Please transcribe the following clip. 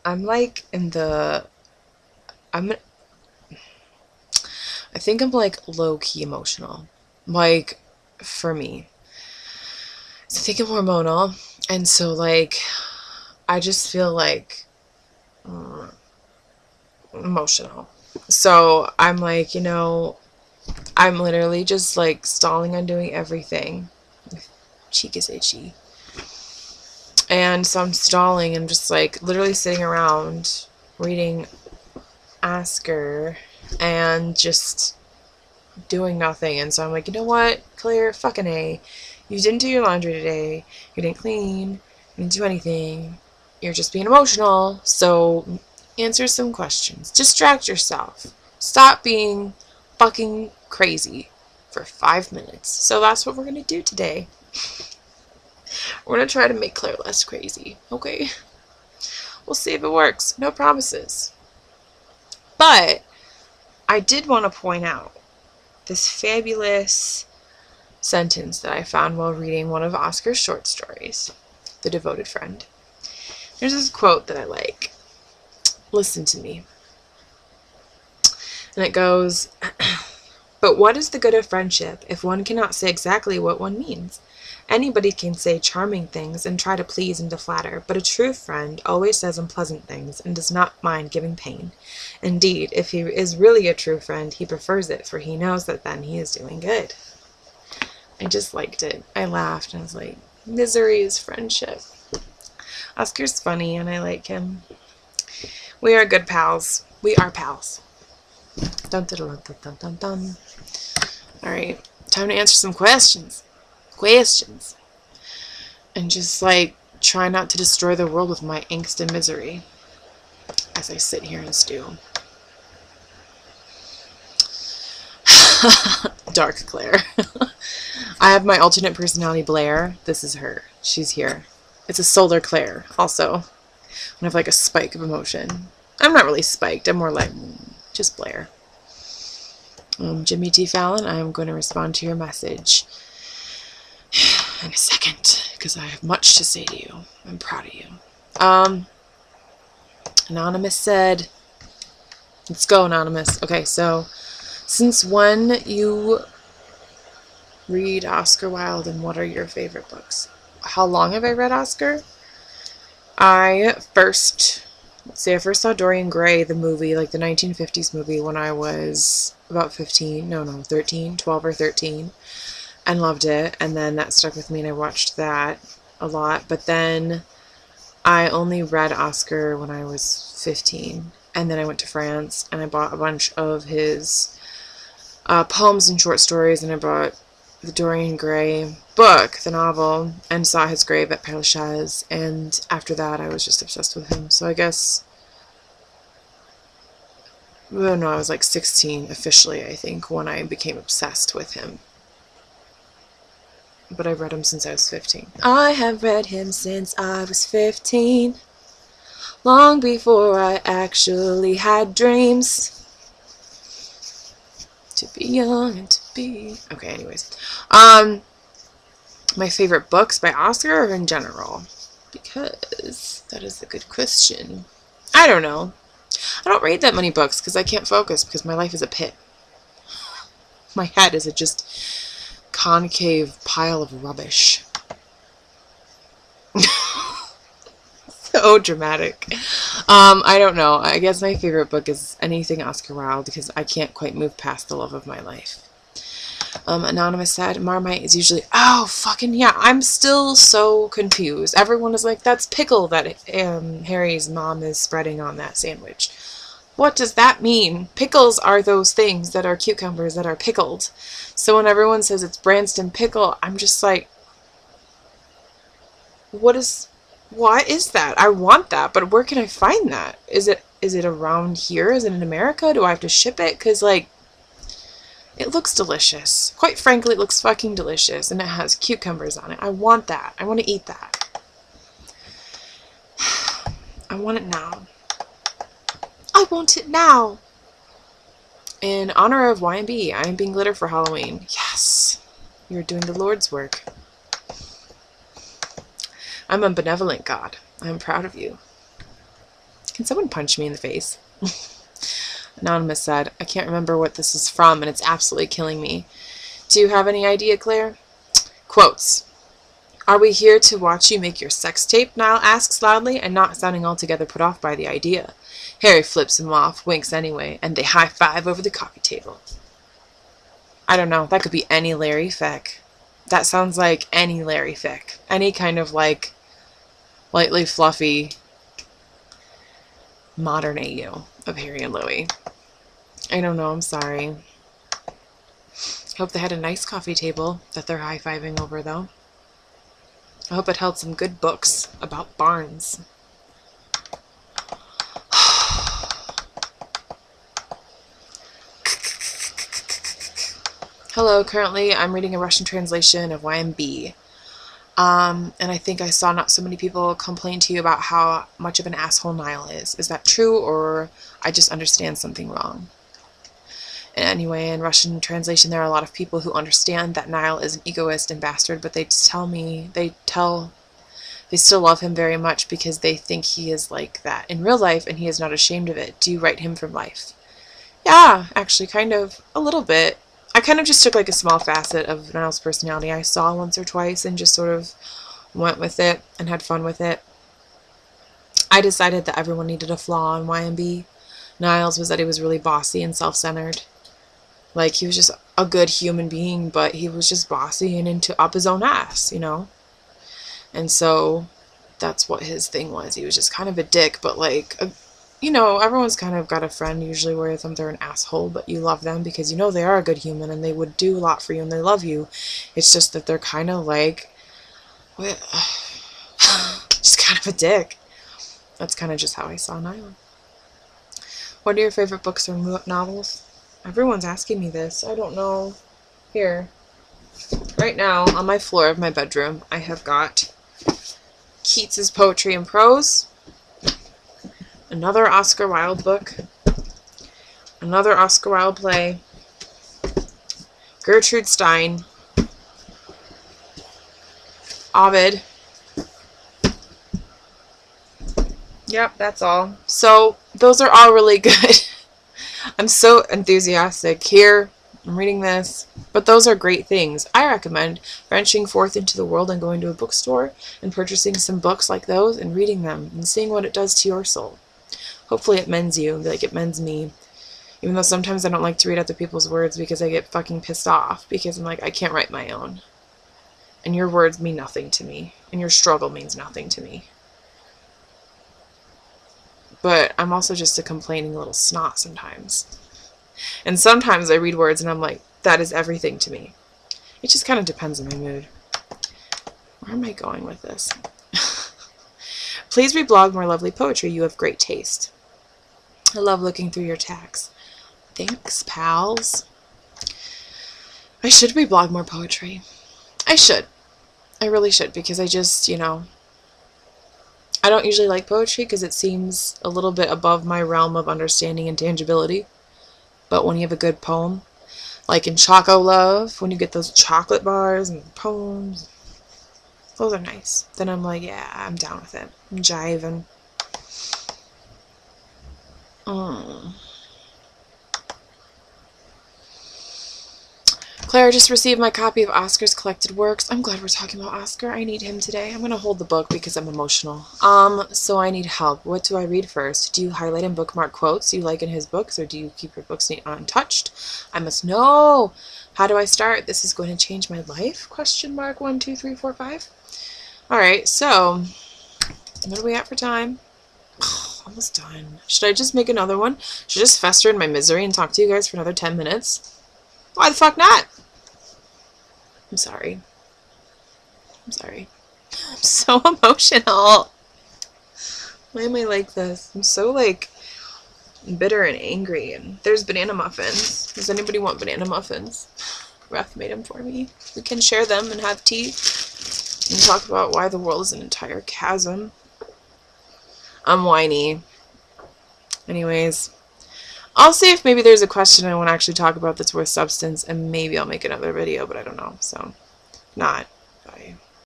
I'm like in the, I'm, I think I'm like low-key emotional. Like, for me. So I think I'm hormonal. And so like, I just feel like emotional. So I'm like, I'm literally just like stalling on doing everything. My cheek is itchy. And so I'm stalling and just like literally sitting around reading Asker and just doing nothing. And so I'm like, you know what, Claire, fucking A. You didn't do your laundry today. You didn't clean. You didn't do anything. You're just being emotional. So answer some questions. Distract yourself. Stop being fucking crazy for 5 minutes. So that's what we're going to do today. We're going to try to make Claire less crazy. Okay? We'll see if it works. No promises. But I did want to point out this fabulous sentence that I found while reading one of Oscar's short stories, The Devoted Friend. There's this quote that I like. Listen to me. And it goes, "But what is the good of friendship if one cannot say exactly what one means? Anybody can say charming things and try to please and to flatter, but a true friend always says unpleasant things and does not mind giving pain. Indeed, if he is really a true friend, he prefers it, for he knows that then he is doing good." I just liked it. I laughed and I was like, misery is friendship. Oscar's funny and I like him. We are good pals. We are pals. Dun dun dun dun dun dun dun. Alright, time to answer some questions. And just like try not to destroy the world with my angst and misery as I sit here and stew. Dark Claire. I have my alternate personality, Blair. This is her. She's here. It's a solar Claire, also. I have like a spike of emotion. I'm not really spiked. I'm more like just Blair. Jimmy T. Fallon, I am going to respond to your message in a second because I have much to say to you. I'm proud of you. Anonymous said, let's go, Anonymous. Okay, so since when you read Oscar Wilde and what are your favorite books? How long have I read Oscar? I first saw Dorian Gray, the movie, like the 1950s movie, when I was about 13, 12 or 13, and loved it. And then that stuck with me and I watched that a lot. But then I only read Oscar when I was 15. And then I went to France and I bought a bunch of his poems and short stories, and I bought the Dorian Gray book, the novel, and saw his grave at Père Lachaise, and after that I was just obsessed with him. So I guess, well, no, I was like 16 officially, I think, when I became obsessed with him. But I've read him since I was 15. I have read him since I was 15, long before I actually had dreams. To be young and to be... Okay, anyways. My favorite books by Oscar or in general? Because that is a good question. I don't know. I don't read that many books because I can't focus because my life is a pit. My head is a just concave pile of rubbish. So dramatic. I don't know. I guess my favorite book is anything Oscar Wilde because I can't quite move past the love of my life. Anonymous said, Marmite is usually... Oh, fucking yeah. I'm still so confused. Everyone is like, that's pickle that Harry's mom is spreading on that sandwich. What does that mean? Pickles are those things that are cucumbers that are pickled. So when everyone says it's Branston pickle, I'm just like, what is that? I want that, but where can I find that? Is it around here? Is it in America? Do I have to ship it? Because, like, it looks delicious. Quite frankly, it looks fucking delicious, and it has cucumbers on it. I want that. I want to eat that. I want it now. I want it now. In honor of YMB, I am being glitter for Halloween. Yes. You're doing the Lord's work. I'm a benevolent God. I'm proud of you. Can someone punch me in the face? Anonymous said, I can't remember what this is from, and it's absolutely killing me. Do you have any idea, Claire? Quotes. Are we here to watch you make your sex tape? Niall asks loudly, and not sounding altogether put off by the idea. Harry flips him off, winks anyway, and they high-five over the coffee table. I don't know. That could be any Larry Fick. That sounds like any Larry Fick. Any kind of, like, lightly fluffy modern AU of Harry and Louis. I don't know. I'm sorry. Hope they had a nice coffee table that they're high-fiving over, though. I hope it held some good books about barns. Hello, currently I'm reading a Russian translation of YMB. And I think I saw not so many people complain to you about how much of an asshole Niall is. Is that true, or I just understand something wrong? And anyway, in Russian translation, there are a lot of people who understand that Niall is an egoist and bastard, but they still love him very much because they think he is like that in real life, and he is not ashamed of it. Do you write him from life? Yeah, actually, kind of, a little bit. I kind of just took like a small facet of Niall's personality I saw once or twice and just sort of went with it and had fun with it. I decided that everyone needed a flaw in YMB. Niall's was that he was really bossy and self-centered. Like, he was just a good human being, but he was just bossy and up his own ass, you know? And so that's what his thing was. He was just kind of a dick, but like, you know, everyone's kind of got a friend usually where they're an asshole, but you love them because you know they are a good human and they would do a lot for you and they love you. It's just that they're kind of like, just kind of a dick. That's kind of just how I saw Niall. What are your favorite books or novels? Everyone's asking me this. I don't know. Here. Right now, on my floor of my bedroom, I have got Keats's Poetry and Prose, another Oscar Wilde book, another Oscar Wilde play, Gertrude Stein, Ovid. Yep, that's all. So, those are all really good. I'm so enthusiastic. Here, I'm reading this. But those are great things. I recommend venturing forth into the world and going to a bookstore and purchasing some books like those and reading them and seeing what it does to your soul. Hopefully it mends you, like it mends me. Even though sometimes I don't like to read other people's words because I get fucking pissed off because I'm like, I can't write my own. And your words mean nothing to me. And your struggle means nothing to me. But I'm also just a complaining little snot sometimes. And sometimes I read words and I'm like, that is everything to me. It just kind of depends on my mood. Where am I going with this? Please reblog more lovely poetry. You have great taste. I love looking through your tags. Thanks, pals. I should reblog more poetry. I should. I really should, because I just, you know, I don't usually like poetry because it seems a little bit above my realm of understanding and tangibility. But when you have a good poem, like in Choco Love, when you get those chocolate bars and poems, those are nice. Then I'm like, yeah, I'm down with it. I'm jiving. Claire just received my copy of Oscar's collected works. I'm glad we're talking about Oscar. I need him today. I'm going to hold the book because I'm emotional. So I need help. What do I read first? Do you highlight and bookmark quotes you like in his books, or do you keep your books neat and untouched? I must know. How do I start? This is going to change my life? Question mark 1, 2, 3, 4, 5. Alright, so what are we at for time? Almost done. Should I just make another one? Should I just fester in my misery and talk to you guys for another 10 minutes? Why the fuck not? I'm sorry. I'm sorry. I'm so emotional. Why am I like this? I'm so, like, bitter and angry. And there's banana muffins. Does anybody want banana muffins? Ref made them for me. We can share them and have tea and talk about why the world is an entire chasm. I'm whiny. Anyways, I'll see if maybe there's a question I want to actually talk about that's worth substance, and maybe I'll make another video, but I don't know. So, not. Bye.